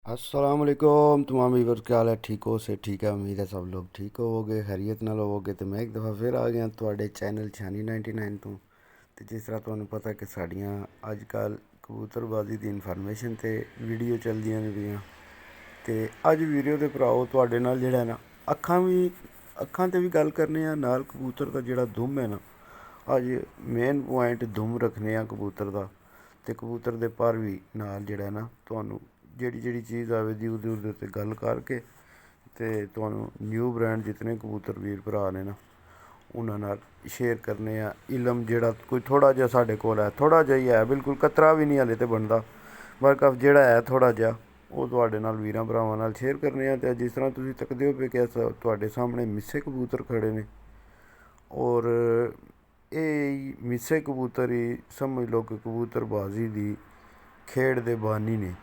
अस्सलाम वालेकुम तमाम व्यूअर्स, क्या हाल है? ठीक हो? से ठीक है। उम्मीद है सब लोग ठीक होवोगे, खैरियत नाल होवोगे। तो मैं एक दफ़ा फिर आ गया ਤੁਹਾਡੇ चैनल छानी 99 ਤੋਂ। ਤੇ ਜਿਸ ਤਰ੍ਹਾਂ ਤੁਹਾਨੂੰ ਪਤਾ ਕਿ ਸਾਡੀਆਂ ਅੱਜ ਕੱਲ੍ਹ ਕਬੂਤਰਬਾਜ਼ੀ ਦੀ ਇਨਫੋਰਮੇਸ਼ਨ ਤੇ ਵੀਡੀਓ ਚੱਲਦੀਆਂ ਨੇ ਪਈਆਂ। ਤੇ ਅੱਜ ਵੀਡੀਓ ਦੇ ਭਰਾਓ ਤੁਹਾਡੇ ਨਾਲ ਜਿਹੜਾ ਨਾ ਅੱਖਾਂ ਤੇ ਵੀ ਗੱਲ ਕਰਨੇ ਆ, ਨਾਲ ਕਬੂਤਰ ਦਾ ਜਿਹੜਾ ਦੁਮ ਹੈ ਨਾ, ਅੱਜ ਮੇਨ ਪੁਆਇੰਟ ਦੁਮ ਰੱਖਨੇ ਆ ਕਬੂਤਰ ਦਾ। ਤੇ ਕਬੂਤਰ ਦੇ ਪਰ ਵੀ ਨਾਲ ਜਿਹੜਾ ਨਾ ਤੁਹਾਨੂੰ ਜਿਹੜੀ ਚੀਜ਼ ਆਵੇਗੀ ਉਹਦੇ ਉੱਤੇ ਗੱਲ ਕਰਕੇ ਤੇ ਤੁਹਾਨੂੰ ਨਿਊ ਬ੍ਰਾਂਡ ਜਿਤਨੇ ਕਬੂਤਰ ਵੀਰ ਭਰਾ ਨੇ ਨਾ ਉਹਨਾਂ ਨਾਲ ਸ਼ੇਅਰ ਕਰਨੇ ਆ ਇਲਮ, ਜਿਹੜਾ ਕੋਈ ਥੋੜ੍ਹਾ ਜਿਹਾ ਸਾਡੇ ਕੋਲ ਹੈ, ਥੋੜ੍ਹਾ ਜਿਹਾ ਹੀ ਹੈ, ਬਿਲਕੁਲ ਕਤਰਾ ਵੀ ਨਹੀਂ ਹਾਲੇ ਤਾਂ ਬਣਦਾ, ਵਰਕਅਪ ਜਿਹੜਾ ਹੈ ਥੋੜ੍ਹਾ ਜਿਹਾ ਉਹ ਤੁਹਾਡੇ ਨਾਲ ਵੀਰਾਂ ਭਰਾਵਾਂ ਨਾਲ ਸ਼ੇਅਰ ਕਰਨੇ ਆ। ਅਤੇ ਜਿਸ ਤਰ੍ਹਾਂ ਤੁਸੀਂ ਤੱਕਦੇ ਹੋ ਪਏ ਕਿ ਤੁਹਾਡੇ ਸਾਹਮਣੇ ਮਿੱਸੇ ਕਬੂਤਰ ਖੜ੍ਹੇ ਨੇ, ਔਰ ਇਹ ਮਿੱਸੇ ਕਬੂਤਰ ਹੀ ਸਮਝ ਲਓ ਕਿ ਕਬੂਤਰਬਾਜ਼ੀ ਦੀ ਖੇਡ ਦੇ ਬਾਨੀ ਨੇ।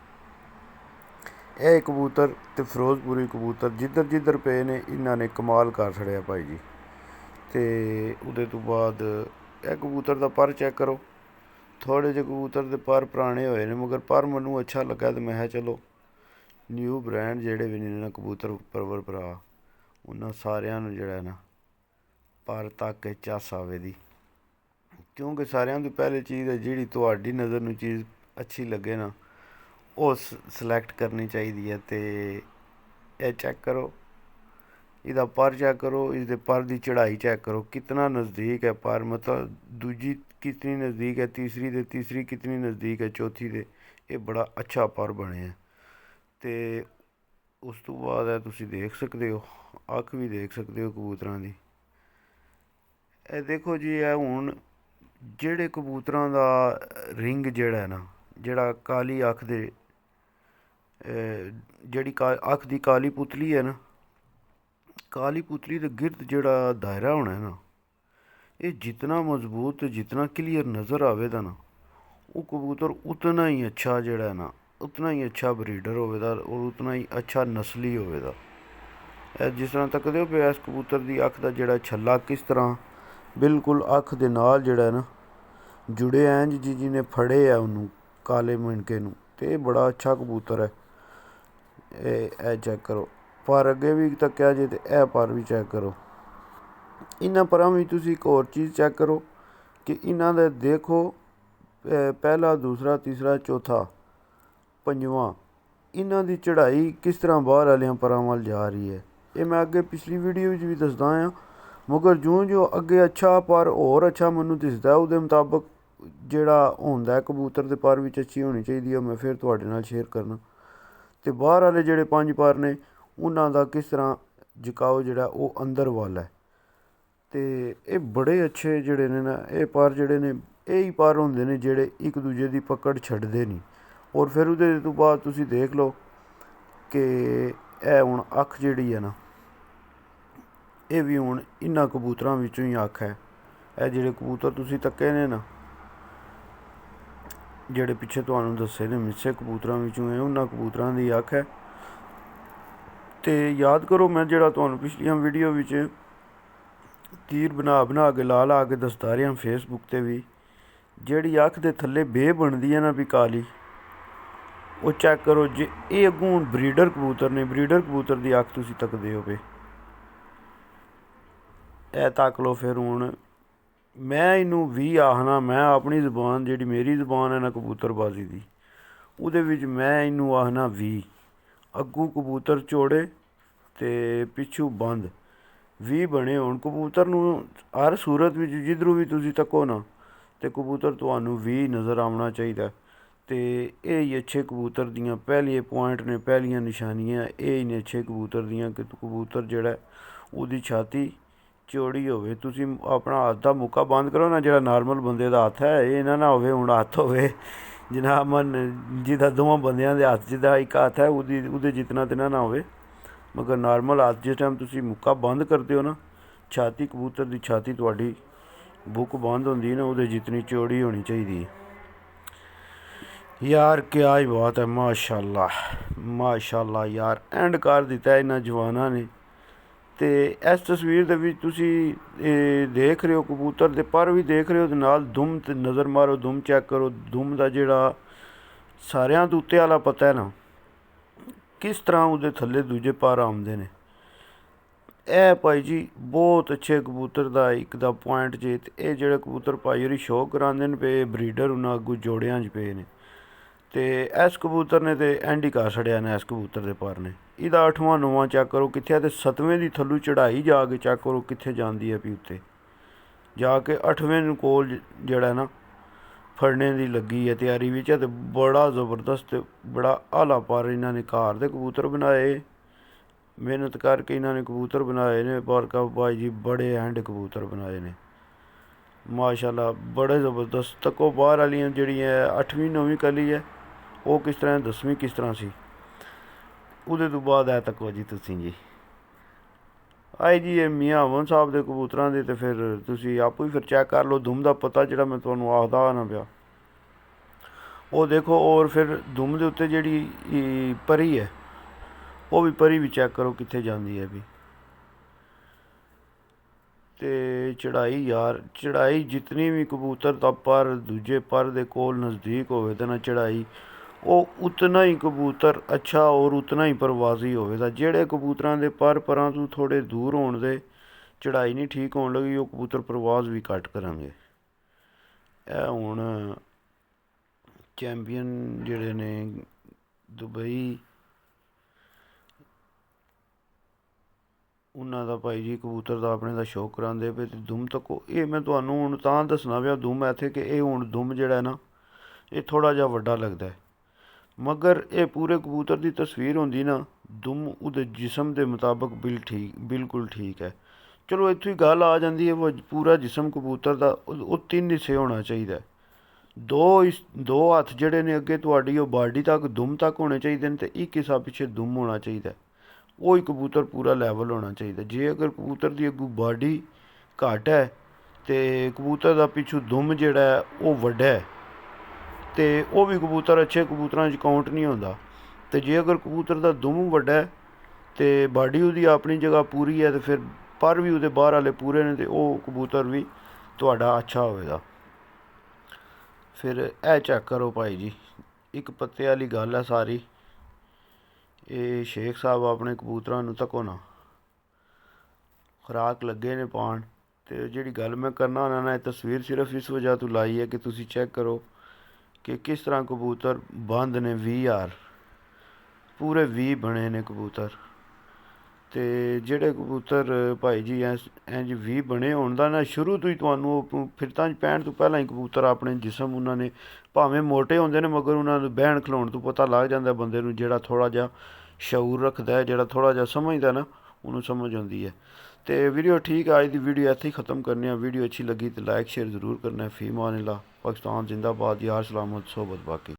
ਇਹ ਕਬੂਤਰ ਅਤੇ ਫਿਰੋਜ਼ਪੁਰੀ ਕਬੂਤਰ ਜਿੱਧਰ ਪਏ ਨੇ ਇਹਨਾਂ ਨੇ ਕਮਾਲ ਕਰ ਛੱਡਿਆ ਭਾਈ ਜੀ। ਅਤੇ ਉਹਦੇ ਤੋਂ ਬਾਅਦ ਇਹ ਕਬੂਤਰ ਦਾ ਪਰ ਚੈੱਕ ਕਰੋ। ਥੋੜ੍ਹੇ ਜਿਹੇ ਕਬੂਤਰ ਦੇ ਪਰ ਪੁਰਾਣੇ ਹੋਏ ਨੇ, ਮਗਰ ਪਰ ਮੈਨੂੰ ਅੱਛਾ ਲੱਗਾ ਅਤੇ ਮੈਂ ਕਿਹਾ ਚਲੋ ਨਿਊ ਬ੍ਰਾਂਡ ਜਿਹੜੇ ਵੀ ਨੇ ਨਾ ਕਬੂਤਰ ਪਰਵਰ ਭਰਾ, ਉਹਨਾਂ ਸਾਰਿਆਂ ਨੂੰ ਜਿਹੜਾ ਨਾ ਪਰ ਤੱਕ ਕੇ ਚੱਸ ਆਵੇ ਦੀ, ਕਿਉਂਕਿ ਸਾਰਿਆਂ ਤੋਂ ਪਹਿਲੀ ਚੀਜ਼ ਹੈ ਜਿਹੜੀ ਤੁਹਾਡੀ ਨਜ਼ਰ ਨੂੰ ਚੀਜ਼ ਅੱਛੀ ਲੱਗੇ ਨਾ ਉਹ ਸਿਲੈਕਟ ਕਰਨੀ ਚਾਹੀਦੀ ਹੈ। ਅਤੇ ਇਹ ਚੈੱਕ ਕਰੋ, ਇਹਦਾ ਪਰ ਚੈੱਕ ਕਰੋ, ਇਸਦੇ ਪਰ ਦੀ ਚੜ੍ਹਾਈ ਚੈੱਕ ਕਰੋ, ਕਿਤਨਾ ਨਜ਼ਦੀਕ ਹੈ ਪਰ, ਮਤਲਬ ਦੂਜੀ ਕਿਤਨੀ ਨਜ਼ਦੀਕ ਹੈ, ਤੀਸਰੀ ਕਿਤਨੀ ਨਜ਼ਦੀਕ ਹੈ, ਚੌਥੀ ਦੇ ਇਹ ਬੜਾ ਅੱਛਾ ਪਰ ਬਣਿਆ। ਅਤੇ ਉਸ ਤੋਂ ਬਾਅਦ ਹੈ ਤੁਸੀਂ ਦੇਖ ਸਕਦੇ ਹੋ, ਅੱਖ ਵੀ ਦੇਖ ਸਕਦੇ ਹੋ ਕਬੂਤਰਾਂ ਦੀ। ਇਹ ਦੇਖੋ ਜੀ, ਇਹ ਹੁਣ ਜਿਹੜੇ ਕਬੂਤਰਾਂ ਦਾ ਰਿੰਗ ਜਿਹੜਾ ਨਾ, ਜਿਹੜਾ ਕਾਲੀ ਅੱਖ ਦੇ ਜਿਹੜੀ ਅੱਖ ਦੀ ਕਾਲੀ ਪੁਤਲੀ ਹੈ ਨਾ, ਕਾਲੀ ਪੁਤਲੀ ਦੇ ਗਿਰਦ ਜਿਹੜਾ ਦਾਇਰਾ ਹੋਣਾ ਨਾ, ਇਹ ਜਿਤਨਾ ਮਜ਼ਬੂਤ ਜਿਤਨਾ ਕਲੀਅਰ ਨਜ਼ਰ ਆਵੇਗਾ ਨਾ, ਉਹ ਕਬੂਤਰ ਉਤਨਾ ਹੀ ਅੱਛਾ ਜਿਹੜਾ ਨਾ, ਉਤਨਾ ਹੀ ਅੱਛਾ ਬਰੀਡਰ ਹੋਵੇਗਾ ਔਰ ਉਤਨਾ ਹੀ ਅੱਛਾ ਨਸਲੀ ਹੋਵੇਗਾ। ਇਹ ਜਿਸ ਤਰ੍ਹਾਂ ਤੱਕਦੇ ਹੋ ਪਿਆ, ਇਸ ਕਬੂਤਰ ਦੀ ਅੱਖ ਦਾ ਜਿਹੜਾ ਛੱਲਾ ਕਿਸ ਤਰ੍ਹਾਂ ਬਿਲਕੁਲ ਅੱਖ ਦੇ ਨਾਲ ਜਿਹੜਾ ਨਾ ਜੁੜੇ, ਇੰਝ ਜਿਹਨੇ ਫੜੇ ਆ ਉਹਨੂੰ ਕਾਲੇ ਮਿਣਕੇ ਨੂੰ, ਅਤੇ ਇਹ ਬੜਾ ਅੱਛਾ ਕਬੂਤਰ ਹੈ। ਇਹ ਚੈੱਕ ਕਰੋ, ਪਰ ਅੱਗੇ ਵੀ ਤੱਕਿਆ ਜੇ ਅਤੇ ਇਹ ਪਰ ਵੀ ਚੈੱਕ ਕਰੋ। ਇਹਨਾਂ ਪਰਾਂ ਵੀ ਤੁਸੀਂ ਇੱਕ ਹੋਰ ਚੀਜ਼ ਚੈੱਕ ਕਰੋ ਕਿ ਇਹਨਾਂ ਦਾ ਦੇਖੋ, ਪਹਿਲਾ, ਦੂਸਰਾ, ਤੀਸਰਾ, ਚੌਥਾ, ਪੰਜਵਾਂ, ਇਹਨਾਂ ਦੀ ਚੜ੍ਹਾਈ ਕਿਸ ਤਰ੍ਹਾਂ ਬਾਹਰ ਵਾਲਿਆਂ ਪਰਾਂ ਵੱਲ ਜਾ ਰਹੀ ਹੈ। ਇਹ ਮੈਂ ਅੱਗੇ ਪਿਛਲੀ ਵੀਡੀਓ ਵਿੱਚ ਵੀ ਦੱਸਦਾ ਹਾਂ, ਮਗਰ ਜਿਉਂ ਅੱਗੇ ਅੱਛਾ ਪਰ ਹੋਰ ਅੱਛਾ ਮੈਨੂੰ ਦਿਸਦਾ, ਉਹਦੇ ਮੁਤਾਬਕ ਜਿਹੜਾ ਹੁੰਦਾ ਕਬੂਤਰ ਦੇ ਪਰ ਵਿੱਚ ਅੱਛੀ ਹੋਣੀ ਚਾਹੀਦੀ ਹੈ, ਮੈਂ ਫਿਰ ਤੁਹਾਡੇ ਨਾਲ ਸ਼ੇਅਰ ਕਰਨਾ। ਅਤੇ ਬਾਹਰ ਵਾਲੇ ਜਿਹੜੇ 5 ਪਰ ਨੇ ਉਹਨਾਂ ਦਾ ਕਿਸ ਤਰ੍ਹਾਂ ਝੁਕਾਓ ਜਿਹੜਾ ਉਹ ਅੰਦਰ ਵੱਲ ਹੈ। ਅਤੇ ਇਹ ਬੜੇ ਅੱਛੇ ਜਿਹੜੇ ਨੇ ਨਾ, ਇਹ ਪਰ ਜਿਹੜੇ ਨੇ ਇਹ ਹੀ ਪਰ ਹੁੰਦੇ ਨੇ ਜਿਹੜੇ ਇੱਕ ਦੂਜੇ ਦੀ ਪਕੜ ਛੱਡਦੇ ਨਹੀਂ। ਔਰ ਫਿਰ ਉਹਦੇ ਤੋਂ ਬਾਅਦ ਤੁਸੀਂ ਦੇਖ ਲਓ ਕਿ ਇਹ ਹੁਣ ਅੱਖ ਜਿਹੜੀ ਹੈ ਨਾ, ਇਹ ਵੀ ਹੁਣ ਇਹਨਾਂ ਕਬੂਤਰਾਂ ਵਿੱਚੋਂ ਹੀ ਅੱਖ ਹੈ। ਇਹ ਜਿਹੜੇ ਕਬੂਤਰ ਤੁਸੀਂ ਤੱਕੇ ਨੇ ਨਾ, ਜਿਹੜੇ ਪਿੱਛੇ ਤੁਹਾਨੂੰ ਦੱਸੇ ਨੇ ਮਿੱਸੇ ਕਬੂਤਰਾਂ ਵਿੱਚੋਂ, ਇਹ ਉਹਨਾਂ ਕਬੂਤਰਾਂ ਦੀ ਅੱਖ ਹੈ। ਅਤੇ ਯਾਦ ਕਰੋ, ਮੈਂ ਜਿਹੜਾ ਤੁਹਾਨੂੰ ਪਿਛਲੀਆਂ ਵੀਡੀਓ ਵਿੱਚ ਤੀਰ ਬਣਾ ਕੇ ਲਾ ਕੇ ਦੱਸਦਾ ਰਿਹਾ ਫੇਸਬੁੱਕ 'ਤੇ ਵੀ, ਜਿਹੜੀ ਅੱਖ ਦੇ ਥੱਲੇ ਬੇ ਬਣਦੀ ਹੈ ਨਾ ਵੀ ਕਾਲੀ, ਉਹ ਚੈੱਕ ਕਰੋ। ਜੇ ਇਹ ਅੱਗੋਂ ਹੁਣ ਬਰੀਡਰ ਕਬੂਤਰ ਨੇ, ਬਰੀਡਰ ਕਬੂਤਰ ਦੀ ਅੱਖ ਤੁਸੀਂ ਤੱਕਦੇ ਹੋ ਪਏ, ਇਹ ਤੱਕ ਲਓ। ਫਿਰ ਹੁਣ ਮੈਂ ਇਹਨੂੰ ਵੀ ਆਖਣਾ, ਮੈਂ ਆਪਣੀ ਜ਼ੁਬਾਨ ਜਿਹੜੀ ਮੇਰੀ ਜ਼ੁਬਾਨ ਹੈ ਨਾ ਕਬੂਤਰਬਾਜ਼ੀ ਦੀ, ਉਹਦੇ ਵਿੱਚ ਮੈਂ ਇਹਨੂੰ ਆਖਣਾ ਵੀ। ਅੱਗੋਂ ਕਬੂਤਰ ਚੌੜੇ ਅਤੇ ਪਿੱਛੋਂ ਬੰਦ, ਵੀ ਬਣੇ ਹੋਣ ਕਬੂਤਰ ਨੂੰ। ਹਰ ਸੂਰਤ ਵਿੱਚ ਜਿੱਧਰੋਂ ਵੀ ਤੁਸੀਂ ਤੱਕੋ ਨਾ, ਅਤੇ ਕਬੂਤਰ ਤੁਹਾਨੂੰ ਵੀ ਨਜ਼ਰ ਆਉਣਾ ਚਾਹੀਦਾ। ਅਤੇ ਇਹ ਹੀ ਅੱਛੇ ਕਬੂਤਰ ਦੀਆਂ ਪਹਿਲੇ ਪੁਆਇੰਟ ਨੇ, ਪਹਿਲੀਆਂ ਨਿਸ਼ਾਨੀਆਂ ਇਹ ਹੀ ਨੇ ਅੱਛੇ ਕਬੂਤਰ ਦੀਆਂ, ਕਿ ਕਬੂਤਰ ਜਿਹੜਾ ਉਹਦੀ ਛਾਤੀ ਚੌੜੀ ਹੋਵੇ। ਤੁਸੀਂ ਆਪਣਾ ਹੱਥ ਦਾ ਮੁੱਕਾ ਬੰਦ ਕਰੋ ਨਾ, ਜਿਹੜਾ ਨਾਰਮਲ ਬੰਦੇ ਦਾ ਹੱਥ ਹੈ, ਇਹ ਨਾ ਹੋਵੇ ਹੁਣ ਹੱਥ ਹੋਵੇ ਜਨਾਬ ਜਿਹਦਾ ਦੋਵਾਂ ਬੰਦਿਆਂ ਦੇ ਹੱਥ ਜਿਹਦਾ ਇੱਕ ਹੱਥ ਹੈ ਉਹਦੇ ਜਿਤਨਾ ਤਾਂ ਨਾ ਹੋਵੇ, ਮਗਰ ਨਾਰਮਲ ਹੱਥ ਜਿਸ ਟਾਈਮ ਤੁਸੀਂ ਮੁੱਕਾ ਬੰਦ ਕਰਦੇ ਹੋ ਨਾ, ਛਾਤੀ ਕਬੂਤਰ ਦੀ ਛਾਤੀ ਤੁਹਾਡੀ ਬੁੱਕ ਬੰਦ ਹੁੰਦੀ ਨਾ, ਉਹਦੇ ਜਿਤਨੀ ਚੌੜੀ ਹੋਣੀ ਚਾਹੀਦੀ ਹੈ। ਯਾਰ ਕਿਆ ਹੀ ਬਾਤ ਹੈ, ਮਾਸ਼ਾਅੱਲਾ ਮਾਸ਼ਾਅੱਲਾ ਯਾਰ, ਐਂਡ ਕਰ ਦਿੱਤਾ ਇਹਨਾਂ ਜਵਾਨਾਂ ਨੇ। ਅਤੇ ਇਸ ਤਸਵੀਰ ਦੇ ਵਿੱਚ ਤੁਸੀਂ ਦੇਖ ਰਹੇ ਹੋ ਕਬੂਤਰ ਦੇ ਪਰ ਵੀ ਦੇਖ ਰਹੇ ਹੋ, ਅਤੇ ਨਾਲ ਦੁਮ 'ਤੇ ਨਜ਼ਰ ਮਾਰੋ, ਦੁਮ ਚੈੱਕ ਕਰੋ। ਦੁਮ ਦਾ ਜਿਹੜਾ ਸਾਰਿਆਂ ਤੋਂ ਉੱਤੇ ਵਾਲਾ ਪਤਾ ਹੈ ਨਾ, ਕਿਸ ਤਰ੍ਹਾਂ ਉਹਦੇ ਥੱਲੇ ਦੂਜੇ ਪਰ ਆਉਂਦੇ ਨੇ। ਇਹ ਭਾਈ ਜੀ ਬਹੁਤ ਅੱਛੇ ਕਬੂਤਰ ਦਾ ਇੱਕ ਦਾ ਪੁਆਇੰਟ ਜੇ। ਤੇ ਇਹ ਜਿਹੜੇ ਕਬੂਤਰ ਭਾਈ ਹੋਰੀ ਸ਼ੌਕ ਕਰਾਉਂਦੇ ਨੇ ਪਏ ਬਰੀਡਰ ਉਹਨਾਂ ਅੱਗੋਂ ਜੋੜਿਆਂ 'ਚ ਪਏ ਨੇ। ਤੇ ਇਸ ਕਬੂਤਰ ਨੇ ਤੇ ਐਂਡ ਹੀ ਕਰ ਛੜਿਆ ਨੇ। ਇਸ ਕਬੂਤਰ ਦੇ ਪਰ ਨੇ ਇਹਦਾ 8ਵਾਂ 9ਵਾਂ ਚੈੱਕ ਕਰੋ ਕਿੱਥੇ ਹੈ, ਤੇ 7ਵੇਂ ਦੀ ਥੱਲੋਂ ਚੜ੍ਹਾਈ ਜਾ ਕੇ ਚੈੱਕ ਕਰੋ ਕਿੱਥੇ ਜਾਂਦੀ ਹੈ ਵੀ ਉੱਤੇ ਜਾ ਕੇ 8ਵੇਂ ਨੂੰ ਕੋਲ ਜਿਹੜਾ ਨਾ ਫੜਨੇ ਦੀ ਲੱਗੀ ਹੈ ਤਿਆਰੀ ਵਿੱਚ ਹੈ। ਤੇ ਬੜਾ ਜ਼ਬਰਦਸਤ ਬੜਾ ਆਲਾ ਪਰ ਇਹਨਾਂ ਨੇ ਘਰ ਦੇ ਕਬੂਤਰ ਬਣਾਏ, ਮਿਹਨਤ ਕਰਕੇ ਇਹਨਾਂ ਨੇ ਕਬੂਤਰ ਬਣਾਏ ਨੇ। ਪਰ ਭਾਈ ਜੀ ਬੜੇ ਐਂਡ ਕਬੂਤਰ ਬਣਾਏ ਨੇ ਮਾਸ਼ਾਅੱਲਾ, ਬੜੇ ਜ਼ਬਰਦਸਤ। ਤੱਕੋ ਬਾਹਰ ਵਾਲੀਆਂ ਜਿਹੜੀਆਂ 8ਵੀਂ 9ਵੀਂ ਕਲੀ ਹੈ ਉਹ ਕਿਸ ਤਰ੍ਹਾਂ 10ਵੀਂ ਕਿਸ ਤਰ੍ਹਾਂ ਸੀ, ਉਹਦੇ ਤੋਂ ਬਾਅਦ ਹੈ ਤੱਕੋ ਜੀ ਤੁਸੀਂ ਜੀ ਆਏ ਜੀ ਇਹ ਮੀਆਂ ਹਮਨ ਸਾਹਿਬ ਦੇ ਕਬੂਤਰਾਂ ਦੇ। ਤੇ ਫਿਰ ਤੁਸੀਂ ਆਪੋ ਹੀ ਫਿਰ ਚੈੱਕ ਕਰ ਲਓ ਦੁਮ ਦਾ ਪਤਾ ਜਿਹੜਾ ਮੈਂ ਤੁਹਾਨੂੰ ਆਖਦਾ ਨਾ ਪਿਆ ਉਹ ਦੇਖੋ। ਔਰ ਫਿਰ ਦੁਮ ਦੇ ਉੱਤੇ ਜਿਹੜੀ ਪਰੀ ਹੈ ਉਹ ਵੀ ਪਰੀ ਵੀ ਚੈੱਕ ਕਰੋ ਕਿੱਥੇ ਜਾਂਦੀ ਹੈ ਵੀ। ਤੇ ਚੜ੍ਹਾਈ ਯਾਰ ਚੜ੍ਹਾਈ ਜਿਤਨੀ ਵੀ ਕਬੂਤਰ ਦਾ ਪਰ ਦੂਜੇ ਪਰ ਦੇ ਕੋਲ ਨਜ਼ਦੀਕ ਹੋਵੇ ਤਾਂ ਨਾ ਚੜ੍ਹਾਈ ਉਹ ਉਤਨਾ ਹੀ ਕਬੂਤਰ ਅੱਛਾ ਔਰ ਉਤਨਾ ਹੀ ਪਰਵਾਜ਼ੀ ਹੋਵੇਗਾ। ਜਿਹੜੇ ਕਬੂਤਰਾਂ ਦੇ ਪਰਾਂ ਤੋਂ ਥੋੜ੍ਹੇ ਦੂਰ ਹੋਣ ਦੇ ਚੜ੍ਹਾਈ ਨਹੀਂ ਠੀਕ ਹੋਣ ਲੱਗੀ ਉਹ ਕਬੂਤਰ ਪ੍ਰਵਾਜ਼ ਵੀ ਘੱਟ ਕਰਾਂਗੇ। ਇਹ ਹੁਣ ਚੈਂਪੀਅਨ ਜਿਹੜੇ ਨੇ ਦੁਬਈ ਉਹਨਾਂ ਦਾ ਭਾਈ ਜੀ ਕਬੂਤਰ ਦਾ ਆਪਣੇ ਦਾ ਸ਼ੌਕ ਕਰਾਉਂਦੇ ਪਏ। ਤੇ ਦੁਮ ਤੱਕ ਇਹ ਮੈਂ ਤੁਹਾਨੂੰ ਹੁਣ ਤਾਂ ਦੱਸਣਾ ਪਿਆ ਦੁਮ ਇੱਥੇ ਕਿ ਇਹ ਹੁਣ ਦੁਮ ਜਿਹੜਾ ਨਾ ਇਹ ਥੋੜ੍ਹਾ ਜਿਹਾ ਵੱਡਾ ਲੱਗਦਾ ਹੈ, ਮਗਰ ਇਹ ਪੂਰੇ ਕਬੂਤਰ ਦੀ ਤਸਵੀਰ ਹੁੰਦੀ ਨਾ ਦੁਮ ਉਹਦੇ ਜਿਸਮ ਦੇ ਮੁਤਾਬਕ ਬਿਲਕੁਲ ਠੀਕ ਹੈ। ਚਲੋ ਇੱਥੋਂ ਹੀ ਗੱਲ ਆ ਜਾਂਦੀ ਹੈ ਪੂਰਾ ਜਿਸਮ ਕਬੂਤਰ ਦਾ ਉਹ 3 ਹਿੱਸੇ ਹੋਣਾ ਚਾਹੀਦਾ। ਦੋ ਹੱਥ ਜਿਹੜੇ ਨੇ ਅੱਗੇ ਤੁਹਾਡੀ ਉਹ ਬਾਡੀ ਤੱਕ ਦੁਮ ਤੱਕ ਹੋਣੇ ਚਾਹੀਦੇ ਨੇ, ਅਤੇ ਇੱਕ ਹਿੱਸਾ ਪਿੱਛੇ ਦੁਮ ਹੋਣਾ ਚਾਹੀਦਾ। ਉਹ ਹੀ ਕਬੂਤਰ ਪੂਰਾ ਲੈਵਲ ਹੋਣਾ ਚਾਹੀਦਾ। ਜੇ ਅਗਰ ਕਬੂਤਰ ਦੀ ਅੱਗੋਂ ਬਾਡੀ ਘੱਟ ਹੈ ਅਤੇ ਕਬੂਤਰ ਦਾ ਪਿੱਛੋਂ ਦੁਮ ਜਿਹੜਾ ਹੈ ਉਹ ਵੱਡਾ ਹੈ ਅਤੇ ਉਹ ਵੀ ਕਬੂਤਰ ਅੱਛੇ ਕਬੂਤਰਾਂ 'ਚ ਕਾਊਂਟ ਨਹੀਂ ਹੁੰਦਾ। ਅਤੇ ਜੇ ਅਗਰ ਕਬੂਤਰ ਦਾ ਦੁਮ ਵੱਡਾ ਹੈ ਅਤੇ ਬਾਡੀ ਉਹਦੀ ਆਪਣੀ ਜਗ੍ਹਾ ਪੂਰੀ ਹੈ ਅਤੇ ਫਿਰ ਪਰ ਵੀ ਉਹਦੇ ਬਾਹਰ ਵਾਲੇ ਪੂਰੇ ਨੇ ਅਤੇ ਉਹ ਕਬੂਤਰ ਵੀ ਤੁਹਾਡਾ ਅੱਛਾ ਹੋਵੇਗਾ। ਫਿਰ ਇਹ ਚੈੱਕ ਕਰੋ ਭਾਈ ਜੀ ਇੱਕ ਪੱਤੇ ਵਾਲੀ ਗੱਲ ਹੈ ਸਾਰੀ। ਇਹ ਸ਼ੇਖ ਸਾਹਿਬ ਆਪਣੇ ਕਬੂਤਰਾਂ ਨੂੰ ਤੱਕੋ ਨਾ ਖੁਰਾਕ ਲੱਗੇ ਨੇ ਪਾਉਣ। ਅਤੇ ਜਿਹੜੀ ਗੱਲ ਮੈਂ ਕਰਨਾ ਉਹਨਾਂ ਨੇ ਤਸਵੀਰ ਸਿਰਫ ਇਸ ਵਜ੍ਹਾ ਤੋਂ ਲਾਈ ਹੈ ਕਿ ਤੁਸੀਂ ਚੈੱਕ ਕਰੋ ਕਿ ਕਿਸ ਤਰ੍ਹਾਂ ਕਬੂਤਰ ਬੰਦ ਨੇ 20,000 ਪੂਰੇ 20 ਬਣੇ ਨੇ ਕਬੂਤਰ। ਅਤੇ ਜਿਹੜੇ ਕਬੂਤਰ ਭਾਈ ਜੀ ਇੰਝ 20 ਬਣੇ ਹੋਣ ਦਾ ਨਾ ਸ਼ੁਰੂ ਤੋਂ ਹੀ ਤੁਹਾਨੂੰ ਉਹ ਫਿਰਤਾਂ 'ਚ ਪੈਣ ਤੋਂ ਪਹਿਲਾਂ ਹੀ ਕਬੂਤਰ ਆਪਣੇ ਜਿਸਮ ਉਹਨਾਂ ਨੇ ਭਾਵੇਂ ਮੋਟੇ ਹੁੰਦੇ ਨੇ ਮਗਰ ਉਹਨਾਂ ਨੂੰ ਬਹਿਣ ਖਲੋਣ ਤੋਂ ਪਤਾ ਲੱਗ ਜਾਂਦਾ ਬੰਦੇ ਨੂੰ। ਜਿਹੜਾ ਥੋੜ੍ਹਾ ਜਿਹਾ ਸ਼ਊਰ ਰੱਖਦਾ ਹੈ, ਜਿਹੜਾ ਥੋੜ੍ਹਾ ਜਿਹਾ ਸਮਝਦਾ ਨਾ ਉਹਨੂੰ ਸਮਝ ਆਉਂਦੀ ਹੈ। ਅਤੇ ਵੀਡੀਓ ਠੀਕ ਹੈ, ਅੱਜ ਦੀ ਵੀਡੀਓ ਇੱਥੇ ਹੀ ਖ਼ਤਮ ਕਰਨੀ ਆ। ਵੀਡੀਓ ਅੱਛੀ ਲੱਗੀ ਤਾਂ ਲਾਈਕ ਸ਼ੇਅਰ ਜ਼ਰੂਰ ਕਰਨਾ। ਫੀ ਅਮਾਨ ਅੱਲਾਹ। ਪਾਕਿਸਤਾਨ ਜ਼ਿੰਦਾਬਾਦ। ਯਾਰ ਸਲਾਮਤ ਸੋਬਤ ਬਾਕੀ।